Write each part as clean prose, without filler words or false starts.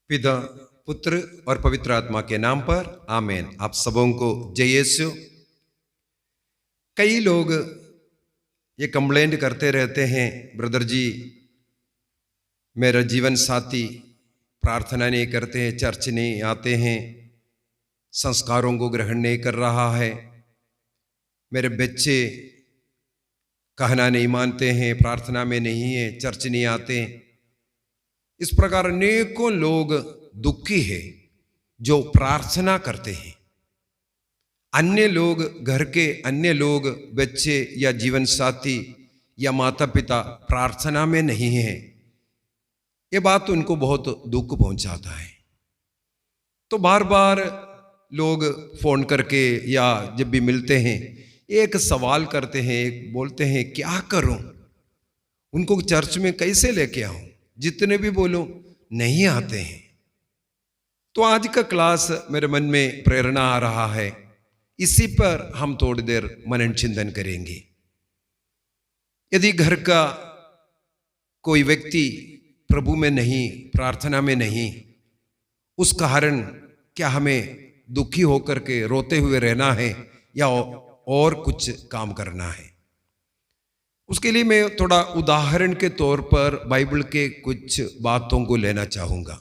पिता, पुत्र और पवित्र आत्मा के नाम पर आमीन। आप सबों को जय यीशु। कई लोग ये कंप्लेंट करते रहते हैं, ब्रदर जी मेरा जीवन साथी प्रार्थना नहीं करते हैं, चर्च नहीं आते हैं, संस्कारों को ग्रहण नहीं कर रहा है, मेरे बच्चे कहना नहीं मानते हैं, प्रार्थना में नहीं है, चर्च नहीं आते। इस प्रकार अनेकों लोग दुखी है जो प्रार्थना करते हैं। अन्य लोग, घर के अन्य लोग, बच्चे या जीवन साथी या माता पिता प्रार्थना में नहीं है। ये बात उनको बहुत दुख पहुंचाता है। तो बार बार लोग फोन करके या जब भी मिलते हैं एक सवाल करते हैं, एक बोलते हैं क्या करूं, उनको चर्च में कैसे लेके आऊं। जितने भी बोलो नहीं आते हैं। तो आज का क्लास मेरे मन में प्रेरणा आ रहा है, इसी पर हम थोड़ी देर मनन चिंतन करेंगे। यदि घर का कोई व्यक्ति प्रभु में नहीं, प्रार्थना में नहीं, उस कारण क्या हमें दुखी होकर के रोते हुए रहना है या और कुछ काम करना है? उसके लिए मैं थोड़ा उदाहरण के तौर पर बाइबल के कुछ बातों को लेना चाहूंगा।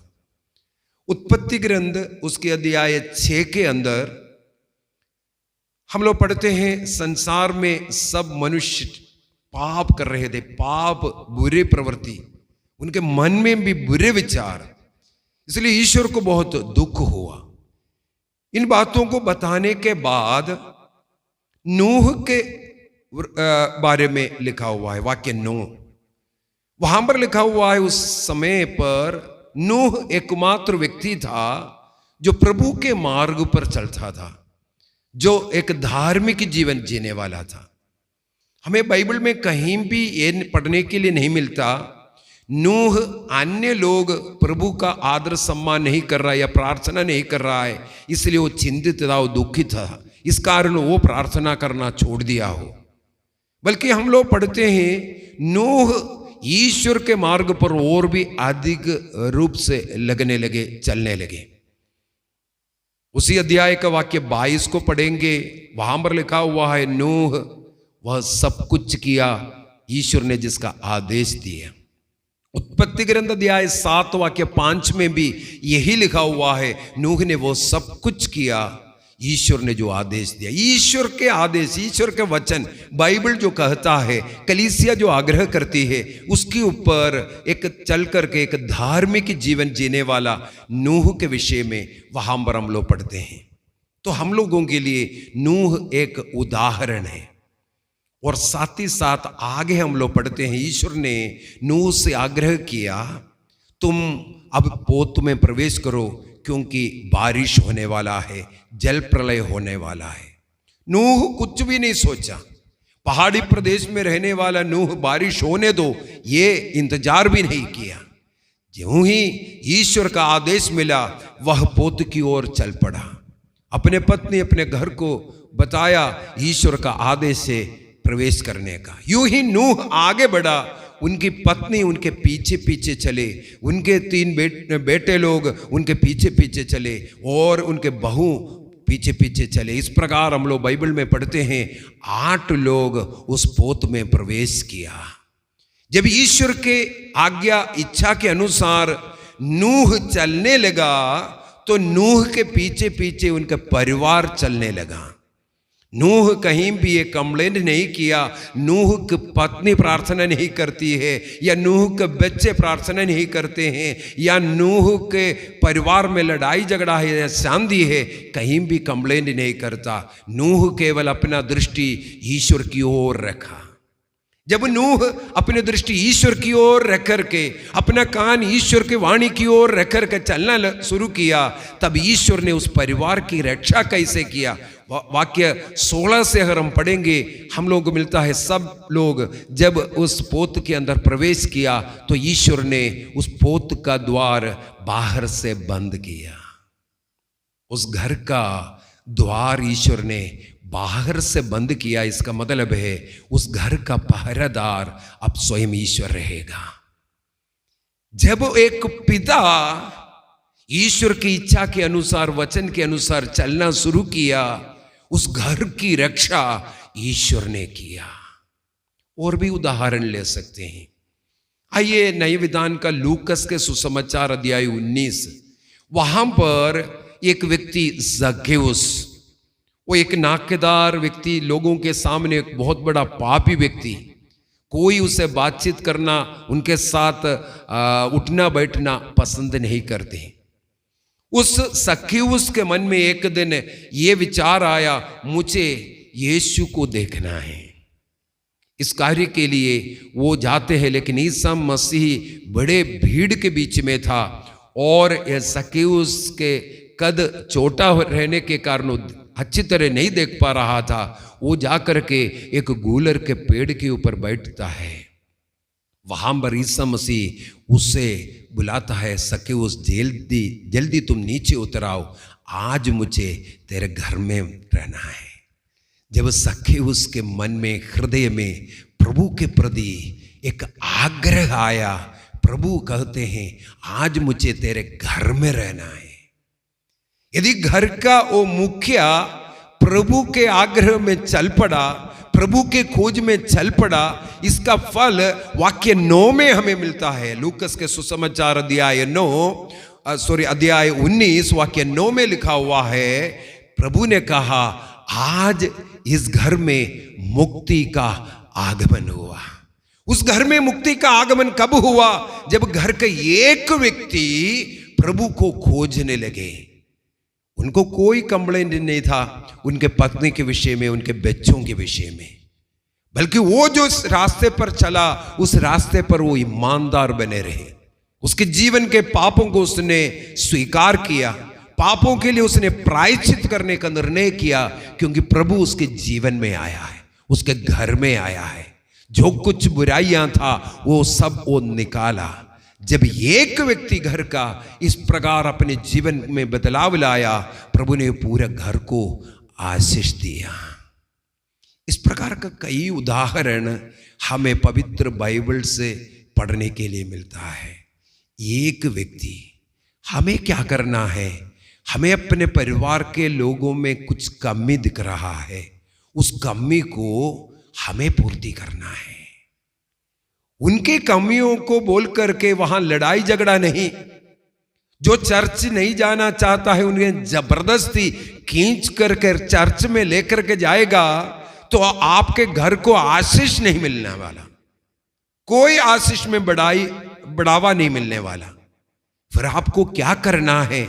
उत्पत्ति ग्रंथ उसके अध्याय 6 के अंदर हम लोग पढ़ते हैं, संसार में सब मनुष्य पाप कर रहे थे, पाप, बुरे प्रवृत्ति, उनके मन में भी बुरे विचार, इसलिए ईश्वर को बहुत दुख हुआ। इन बातों को बताने के बाद नूह के बारे में लिखा हुआ है, वाक्य 9 वहां पर लिखा हुआ है, उस समय पर नूह एकमात्र व्यक्ति था जो प्रभु के मार्ग पर चलता था, जो एक धार्मिक जीवन जीने वाला था। हमें बाइबल में कहीं भी ये पढ़ने के लिए नहीं मिलता नूह अन्य लोग प्रभु का आदर सम्मान नहीं कर रहा है या प्रार्थना नहीं कर रहा है इसलिए वो चिंतित था, वो दुखित था, इस कारण वो प्रार्थना करना छोड़ दिया हो। बल्कि हम लोग पढ़ते हैं नूह ईश्वर के मार्ग पर और भी अधिक रूप से लगने लगे, चलने लगे। उसी अध्याय का वाक्य 22 को पढ़ेंगे, वहां पर लिखा हुआ है नूह वह सब कुछ किया ईश्वर ने जिसका आदेश दिया। उत्पत्ति ग्रंथ अध्याय 7 वाक्य 5 में भी यही लिखा हुआ है, नूह ने वो सब कुछ किया ईश्वर ने जो आदेश दिया। ईश्वर के आदेश, ईश्वर के वचन, बाइबल जो कहता है, कलीसिया जो आग्रह करती है, उसके ऊपर एक चल करके एक धार्मिक जीवन जीने वाला नूह के विषय में वहां पर हम लोग पढ़ते हैं। तो हम लोगों के लिए नूह एक उदाहरण है। और साथ ही साथ आगे हम लोग पढ़ते हैं, ईश्वर ने नूह से आग्रह किया तुम अब पोत में प्रवेश करो क्योंकि बारिश होने वाला है, जल प्रलय होने वाला है। नूह कुछ भी नहीं सोचा, पहाड़ी प्रदेश में रहने वाला नूह बारिश होने दो ये इंतजार भी नहीं किया। ज्यों ही ईश्वर का आदेश मिला वह पोत की ओर चल पड़ा। अपने पत्नी, अपने घर को बताया ईश्वर का आदेश से प्रवेश करने का। यूं ही नूह आगे बढ़ा, उनकी पत्नी उनके पीछे पीछे चले, उनके 3 बेटे लोग उनके पीछे पीछे चले और उनके बहू पीछे पीछे चले। इस प्रकार हम लोग बाइबल में पढ़ते हैं 8 लोग उस पोत में प्रवेश किया। जब ईश्वर के आज्ञा, इच्छा के अनुसार नूह चलने लगा तो नूह के पीछे पीछे उनका परिवार चलने लगा। नूह कहीं भी ये कंप्लेंट नहीं किया नूह की पत्नी प्रार्थना नहीं करती है या नूह के बच्चे प्रार्थना नहीं करते हैं या नूह के परिवार में लड़ाई झगड़ा है या शांति है, कहीं भी कंप्लेंट नहीं करता। नूह केवल अपना दृष्टि ईश्वर की ओर रखा। जब नूह अपनी दृष्टि ईश्वर की ओर रख करके, अपना कान ईश्वर की वाणी की ओर रख करके चलना शुरू किया, तब ईश्वर ने उस परिवार की रक्षा कैसे किया। वाक्य 16 से अगर हम पढ़ेंगे, हम लोग को मिलता है सब लोग जब उस पोत के अंदर प्रवेश किया तो ईश्वर ने उस पोत का द्वार बाहर से बंद किया। उस घर का द्वार ईश्वर ने बाहर से बंद किया। इसका मतलब है उस घर का पहरेदार अब स्वयं ईश्वर रहेगा। जब एक पिता ईश्वर की इच्छा के अनुसार, वचन के अनुसार चलना शुरू किया, उस घर की रक्षा ईश्वर ने किया। और भी उदाहरण ले सकते हैं। आइए नए विधान का लूकस के सुसमाचार अध्याय 19, वहां पर एक व्यक्ति जक्केउस, वो एक नाकेदार व्यक्ति, लोगों के सामने एक बहुत बड़ा पापी व्यक्ति, कोई उसे बातचीत करना, उनके साथ उठना बैठना पसंद नहीं करते। उस जक्केउस के मन में एक दिन ये विचार आया, मुझे यीशु को देखना है। इस कार्य के लिए वो जाते हैं, लेकिन ईसा मसीह बड़े भीड़ के बीच में था और जक्केउस के कद छोटा रहने के कारण अच्छी तरह नहीं देख पा रहा था। वो जाकर के एक गूलर के पेड़ के ऊपर बैठता है। वहां पर ईसा मसीह उसे बुलाता है, जक्केउस जल्दी जल्दी तुम नीचे उतर आओ, आज मुझे तेरे घर में रहना है। जब जक्केउस के मन में, हृदय में प्रभु के प्रति एक आग्रह आया, प्रभु कहते हैं आज मुझे तेरे घर में रहना है। यदि घर का वो मुखिया प्रभु के आग्रह में चल पड़ा, प्रभु के खोज में चल पड़ा, इसका फल वाक्य 9 में हमें मिलता है। लूकस के सुसमाचार अध्याय 19 वाक्य 9 में लिखा हुआ है, प्रभु ने कहा आज इस घर में मुक्ति का आगमन हुआ। उस घर में मुक्ति का आगमन कब हुआ? जब घर के एक व्यक्ति प्रभु को खोजने लगे। उनको कोई कंप्लेंट नहीं था उनके पत्नी के विषय में, उनके बच्चों के विषय में, बल्कि वो जो रास्ते पर चला उस रास्ते पर वो ईमानदार बने रहे। उसके जीवन के पापों को उसने स्वीकार किया, पापों के लिए उसने प्रायश्चित करने का निर्णय किया, क्योंकि प्रभु उसके जीवन में आया है, उसके घर में आया है। जो कुछ बुराइयां था वो सब वो निकाला। जब एक व्यक्ति घर का इस प्रकार अपने जीवन में बदलाव लाया, प्रभु ने पूरे घर को आशीष दिया। इस प्रकार का कई उदाहरण हमें पवित्र बाइबल से पढ़ने के लिए मिलता है। एक व्यक्ति, हमें क्या करना है? हमें अपने परिवार के लोगों में कुछ कमी दिख रहा है, उस कमी को हमें पूर्ति करना है। उनके कमियों को बोल करके वहां लड़ाई झगड़ा नहीं। जो चर्च नहीं जाना चाहता है उन्हें जबरदस्ती खींच करके चर्च में लेकर के जाएगा तो आपके घर को आशीष नहीं मिलने वाला, कोई आशीष में बढ़ावा नहीं मिलने वाला। फिर आपको क्या करना है?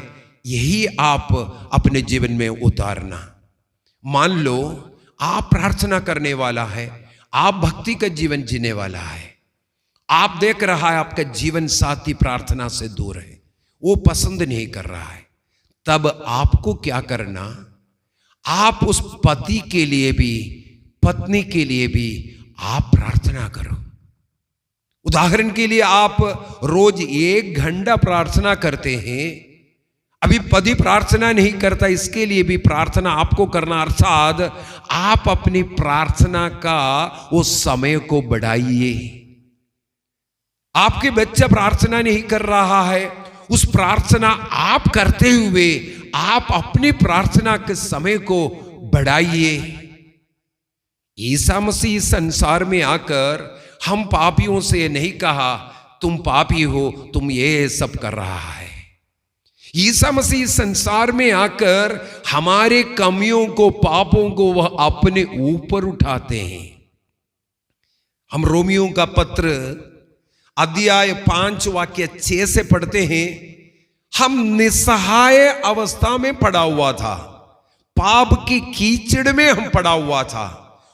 यही आप अपने जीवन में उतारना। मान लो आप प्रार्थना करने वाला है, आप भक्ति का जीवन जीने वाला है, आप देख रहा है आपका जीवन साथी प्रार्थना से दूर है, वो पसंद नहीं कर रहा है, तब आपको क्या करना? आप उस पति के लिए भी, पत्नी के लिए भी आप प्रार्थना करो। उदाहरण के लिए आप रोज 1 घंटा प्रार्थना करते हैं, अभी पति प्रार्थना नहीं करता, इसके लिए भी प्रार्थना आपको करना, अर्थात आप अपनी प्रार्थना का वो समय को बढ़ाइए। आपके बच्चा प्रार्थना नहीं कर रहा है, उस प्रार्थना आप करते हुए आप अपनी प्रार्थना के समय को बढ़ाइए। ईसा मसीह संसार में आकर हम पापियों से नहीं कहा तुम पापी हो, तुम ये सब कर रहा है। ईसा मसीह संसार में आकर हमारे कमियों को, पापों को वह अपने ऊपर उठाते हैं। हम रोमियों का पत्र अध्याय 5 वाक्य 6 से पढ़ते हैं, हम निसहाय अवस्था में पड़ा हुआ था, पाप की कीचड़ में हम पड़ा हुआ था।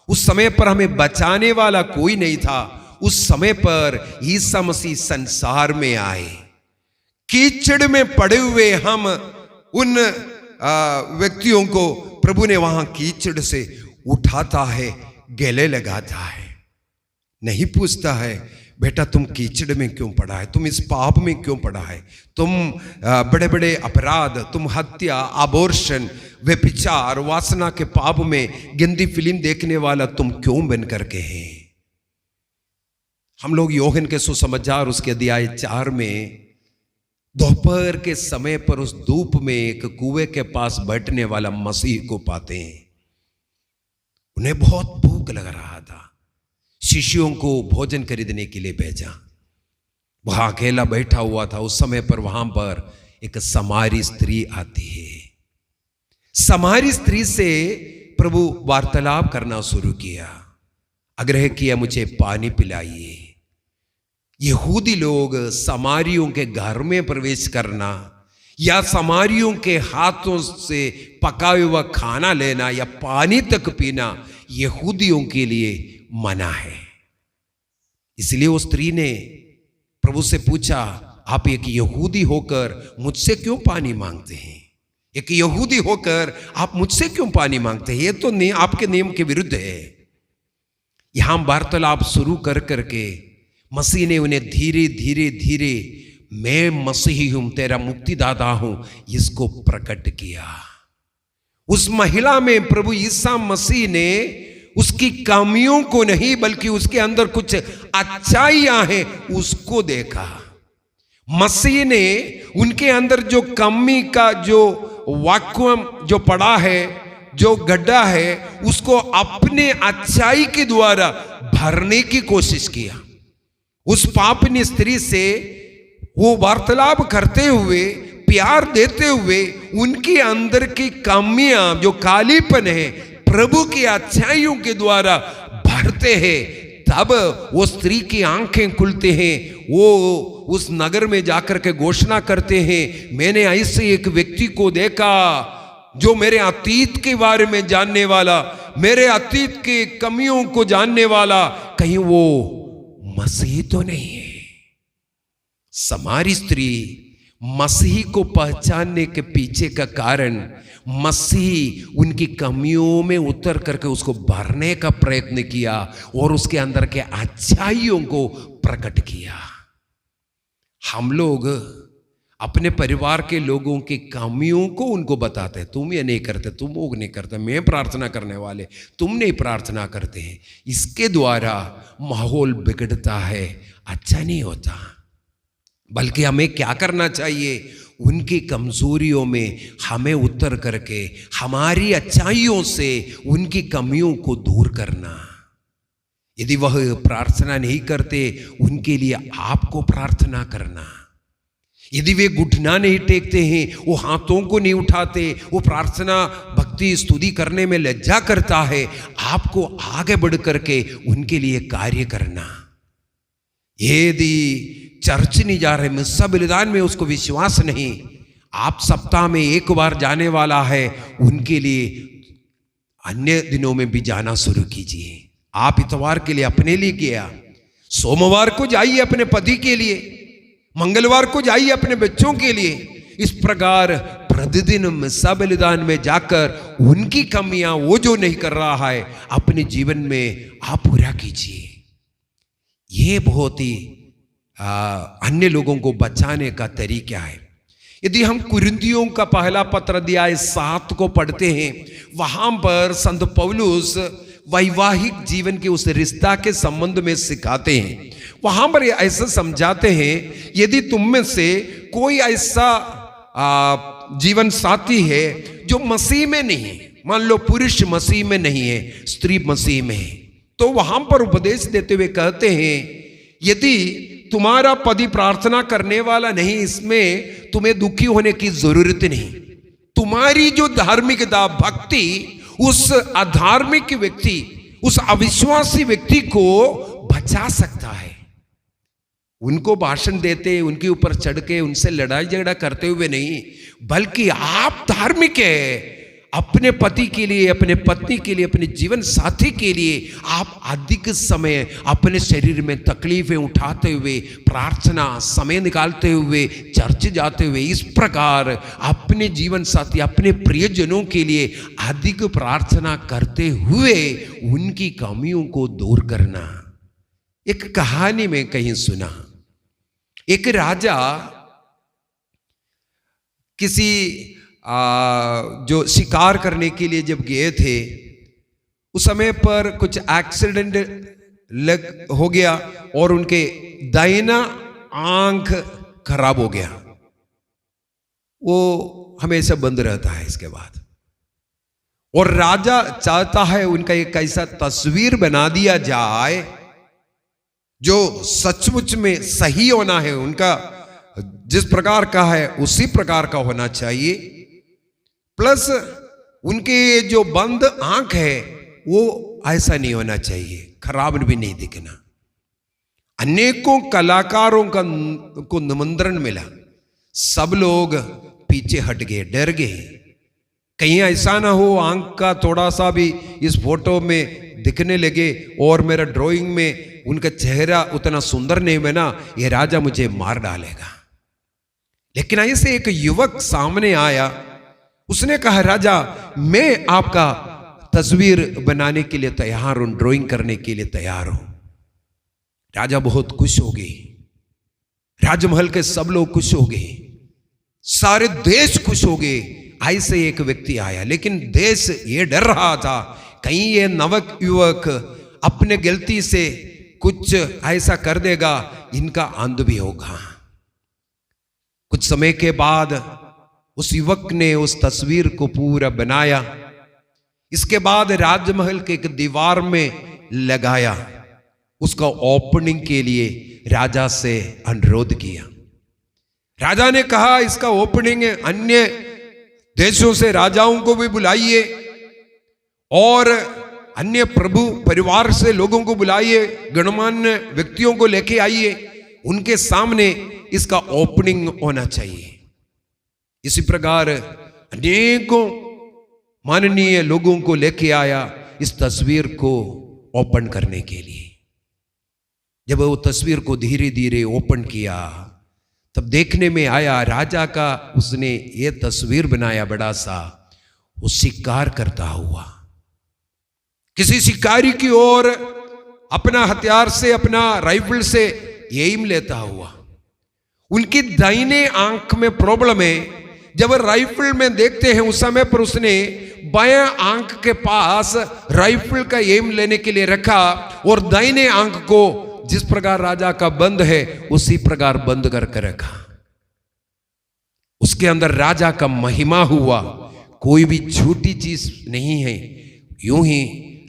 उस समय पर हमें बचाने वाला कोई नहीं था। उस समय पर ईसा मसीह संसार में आए। कीचड़ में पड़े हुए हम उन व्यक्तियों को प्रभु ने वहां कीचड़ से उठाता है, गले लगाता है, नहीं पूछता है बेटा तुम कीचड़ में क्यों पड़ा है, तुम इस पाप में क्यों पड़ा है, तुम बड़े बड़े अपराध, तुम हत्या, अबॉर्शन, व्यभिचार, वासना के पाप में गंदी फिल्म देखने वाला तुम क्यों बन करके हैं। हम लोग यूहन्ना के सुसमाचार उसके अध्याय 4 में दोपहर के समय पर उस धूप में एक कुएं के पास बैठने वाला मसीह को पाते हैं। उन्हें बहुत भूख लग रहा था। शिष्यों को भोजन खरीदने के लिए भेजा। वहां अकेला बैठा हुआ था। उस समय पर वहां पर एक समारी स्त्री आती है। समारी स्त्री से प्रभु वार्तालाप करना शुरू किया। आग्रह किया, मुझे पानी पिलाइए। यहूदी लोग समारियों के घर में प्रवेश करना या समारियों के हाथों से पका हुआ खाना लेना या पानी तक पीना यहूदियों के लिए मना है। इसलिए उस स्त्री ने प्रभु से पूछा, आप एक यहूदी होकर मुझसे क्यों पानी मांगते हैं? एक यहूदी होकर आप मुझसे क्यों पानी मांगते हैं? ये तो आपके नियम के विरुद्ध है। यहां वार्तालाप शुरू कर करके मसीह ने उन्हें धीरे धीरे धीरे मैं मसीही हूं, तेरा मुक्तिदाता हूं, इसको प्रकट किया। उस महिला में प्रभु ईसा मसीह ने उसकी कमियों को नहीं बल्कि उसके अंदर कुछ अच्छाइयां हैं उसको देखा। मसीह ने उनके अंदर जो कमी का जो वाक्यूम जो पड़ा है, जो गड्ढा है, उसको अपने अच्छाई के द्वारा भरने की कोशिश किया। उस पापनी स्त्री से वो वार्तालाप करते हुए, प्यार देते हुए उनके अंदर की कमियां जो कालीपन है प्रभु की अच्छाइयों के द्वारा भरते हैं। तब वो स्त्री की आंखें खुलते हैं। वो उस नगर में जाकर के घोषणा करते हैं, मैंने ऐसे एक व्यक्ति को देखा जो मेरे अतीत के बारे में जानने वाला, मेरे अतीत के कमियों को जानने वाला, कहीं वो मसीह तो नहीं है। समारी स्त्री मसीह को पहचानने के पीछे का कारण मसीह उनकी कमियों में उतर करके उसको भरने का प्रयत्न किया और उसके अंदर के अच्छाइयों को प्रकट किया। हम लोग अपने परिवार के लोगों की कमियों को उनको बताते हैं, तुम ये नहीं करते, तुम वो नहीं करते, मैं प्रार्थना करने वाले, तुम नहीं प्रार्थना करते हैं। इसके द्वारा माहौल बिगड़ता है, अच्छा नहीं होता। बल्कि हमें क्या करना चाहिए, उनकी कमजोरियों में हमें उतर करके हमारी अच्छाइयों से उनकी कमियों को दूर करना। यदि वह प्रार्थना नहीं करते, उनके लिए आपको प्रार्थना करना। यदि वे घुटना नहीं टेकते हैं, वो हाथों को नहीं उठाते, वो प्रार्थना भक्ति स्तुति करने में लज्जा करता है, आपको आगे बढ़ करके उनके लिए कार्य करना। यदि चर्च नहीं जा रहे, मिस्सा बलिदान में उसको विश्वास नहीं, आप सप्ताह में एक बार जाने वाला है, उनके लिए अन्य दिनों में भी जाना शुरू कीजिए। आप इतवार के लिए अपने लिए किया, सोमवार को जाइए अपने पति के लिए, मंगलवार को जाइए अपने बच्चों के लिए। इस प्रकार प्रतिदिन मिस्सा बलिदान में जाकर उनकी कमियां, वो जो नहीं कर रहा है, अपने जीवन में आप पूरा कीजिए। ये बहुत ही अन्य लोगों को बचाने का तरीका है। यदि हम कुरिन्थियों का पहला पत्र अध्याय 7 को पढ़ते हैं, वहां पर संत पौलुस वैवाहिक जीवन के उस रिश्ता के संबंध में सिखाते हैं। वहां पर ऐसा समझाते हैं, यदि तुम में से कोई ऐसा जीवन साथी है जो मसीह में नहीं है, मान लो पुरुष मसीह में नहीं है, स्त्री मसीह में है, तो वहां पर उपदेश देते हुए कहते हैं, यदि तुम्हारा पति प्रार्थना करने वाला नहीं, इसमें तुम्हें दुखी होने की जरूरत नहीं। तुम्हारी जो धार्मिकता, भक्ति उस अधार्मिक व्यक्ति, उस अविश्वासी व्यक्ति को बचा सकता है। उनको भाषण देते, उनके ऊपर चढ़ के उनसे लड़ाई झगड़ा करते हुए नहीं, बल्कि आप धार्मिक है, अपने पति के लिए, अपने पत्नी के लिए, अपने जीवन साथी के लिए आप अधिक समय अपने शरीर में तकलीफें उठाते हुए, प्रार्थना समय निकालते हुए, चर्च जाते हुए, इस प्रकार अपने जीवन साथी, अपने प्रियजनों के लिए अधिक प्रार्थना करते हुए उनकी कमियों को दूर करना। एक कहानी में कहीं सुना, एक राजा किसी जो शिकार करने के लिए जब गए थे, उस समय पर कुछ एक्सीडेंट हो गया और उनके दाहिना आंख खराब हो गया। वो हमेशा बंद रहता है इसके बाद। और राजा चाहता है उनका एक ऐसा तस्वीर बना दिया जाए जो सचमुच में सही होना है, उनका जिस प्रकार का है उसी प्रकार का होना चाहिए। प्लस उनके जो बंद आंख है वो ऐसा नहीं होना चाहिए, खराब भी नहीं दिखना। अनेकों कलाकारों को निमंत्रण मिला, सब लोग पीछे हट गए, डर गए, कहीं ऐसा ना हो आंख का थोड़ा सा भी इस फोटो में दिखने लगे और मेरा ड्राइंग में उनका चेहरा उतना सुंदर नहीं बना, ये राजा मुझे मार डालेगा। लेकिन ऐसे एक युवक सामने आया, उसने कहा राजा मैं आपका तस्वीर बनाने के लिए तैयार हूं, ड्राइंग करने के लिए तैयार हूं। राजा बहुत खुश हो गए, राजमहल के सब लोग खुश हो गए, सारे देश खुश हो गए। ऐसे एक व्यक्ति आया, लेकिन देश ये डर रहा था कहीं ये नवक युवक अपने गलती से कुछ ऐसा कर देगा, इनका अंत भी होगा। कुछ समय के बाद उस युवक ने उस तस्वीर को पूरा बनाया। इसके बाद राजमहल के एक दीवार में लगाया। उसका ओपनिंग के लिए राजा से अनुरोध किया। राजा ने कहा इसका ओपनिंग अन्य देशों से राजाओं को भी बुलाइए और अन्य प्रभु परिवार से लोगों को बुलाइए, गणमान्य व्यक्तियों को लेके आइए, उनके सामने इसका ओपनिंग होना चाहिए। इसी प्रकार अनेकों माननीय लोगों को लेके आया इस तस्वीर को ओपन करने के लिए। जब वो तस्वीर को धीरे धीरे ओपन किया तब देखने में आया राजा का उसने ये तस्वीर बनाया बड़ा सा, वो शिकार करता हुआ किसी शिकारी की ओर अपना हथियार से, अपना राइफल से एम लेता हुआ। उनकी दाहिने आंख में प्रॉब्लम है। जब राइफल में देखते हैं उस समय पर उसने बायां आंख के पास राइफल का एम लेने के लिए रखा और दाहिने आंख को जिस प्रकार राजा का बंद है उसी प्रकार बंद करके रखा। उसके अंदर राजा का महिमा हुआ, कोई भी छोटी चीज नहीं है। यूं ही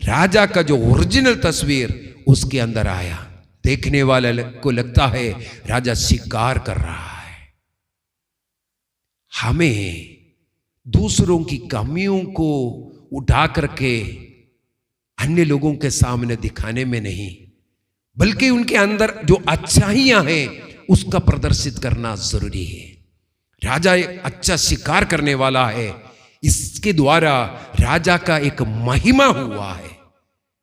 राजा का जो ओरिजिनल तस्वीर उसके अंदर आया। देखने वाले को लगता है राजा शिकार कर रहा है। हमें दूसरों की कमियों को उठा करके अन्य लोगों के सामने दिखाने में नहीं, बल्कि उनके अंदर जो अच्छाइयां हैं उसका प्रदर्शित करना जरूरी है। राजा एक अच्छा शिकार करने वाला है, इसके द्वारा राजा का एक महिमा हुआ है।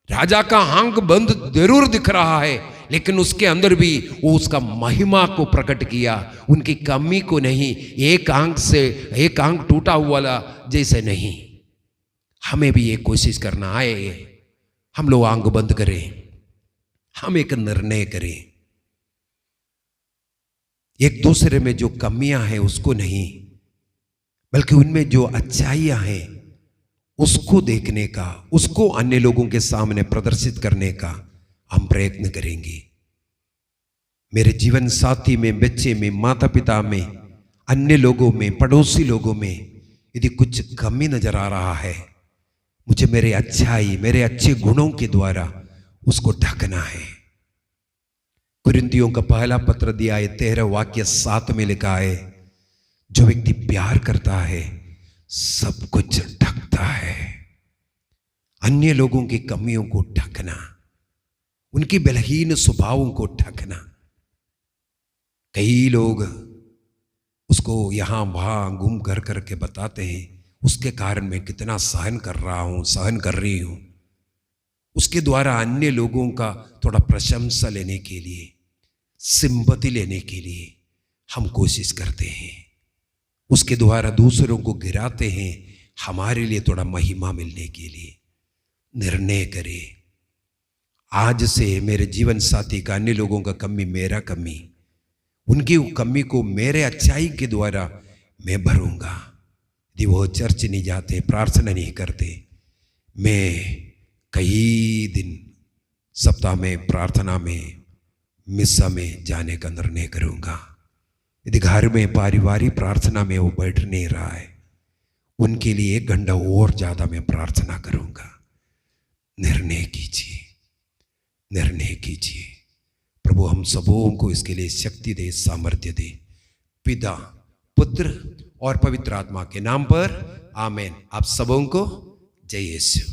राजा का आंख बंद जरूर दिख रहा है, लेकिन उसके अंदर भी वो उसका महिमा को प्रकट किया, उनकी कमी को नहीं। एक आंख से एक आंख टूटा हुआ जैसे नहीं। हमें भी ये कोशिश करना आए, हम लोग आंख बंद करें, हम एक निर्णय करें, एक दूसरे में जो कमियां हैं उसको नहीं, बल्कि उनमें जो अच्छाइयां हैं उसको देखने का, उसको अन्य लोगों के सामने प्रदर्शित करने का हम प्रयत्न करेंगे। मेरे जीवन साथी में, बच्चे में, माता पिता में, अन्य लोगों में, पड़ोसी लोगों में यदि कुछ कमी नजर आ रहा है, मुझे मेरे अच्छाई, मेरे अच्छे गुणों के द्वारा उसको ढकना है। कुरिन्थियों का पहला पत्र दिया है 13 वाक्य 7 में लिखा है, जो व्यक्ति प्यार करता है सब कुछ ढकता है। अन्य लोगों की कमियों को ढकना, उनकी बलहीन स्वभावों को ढकना। कई लोग उसको यहां वहां घूम कर करके बताते हैं, उसके कारण मैं कितना सहन कर रहा हूं, सहन कर रही हूं। उसके द्वारा अन्य लोगों का थोड़ा प्रशंसा लेने के लिए, सिंपैथी लेने के लिए हम कोशिश करते हैं। उसके द्वारा दूसरों को गिराते हैं, हमारे लिए थोड़ा महिमा मिलने के लिए। निर्णय करें, आज से मेरे जीवन साथी का, अन्य लोगों का कमी मेरा कमी, उनकी कमी को मेरे अच्छाई के द्वारा मैं भरूंगा। यदि वो चर्च नहीं जाते, प्रार्थना नहीं करते, मैं कई दिन सप्ताह में प्रार्थना में, मिस्सा में जाने का निर्णय करूंगा। यदि घर में पारिवारिक प्रार्थना में वो बैठ नहीं रहा है, उनके लिए 1 घंटा और ज़्यादा मैं प्रार्थना करूँगा। निर्णय कीजिए, निर्णय कीजिए। प्रभु हम सबों को इसके लिए शक्ति दे, सामर्थ्य दे। पिता, पुत्र और पवित्र आत्मा के नाम पर आमीन। आप सबों को जय यीशु।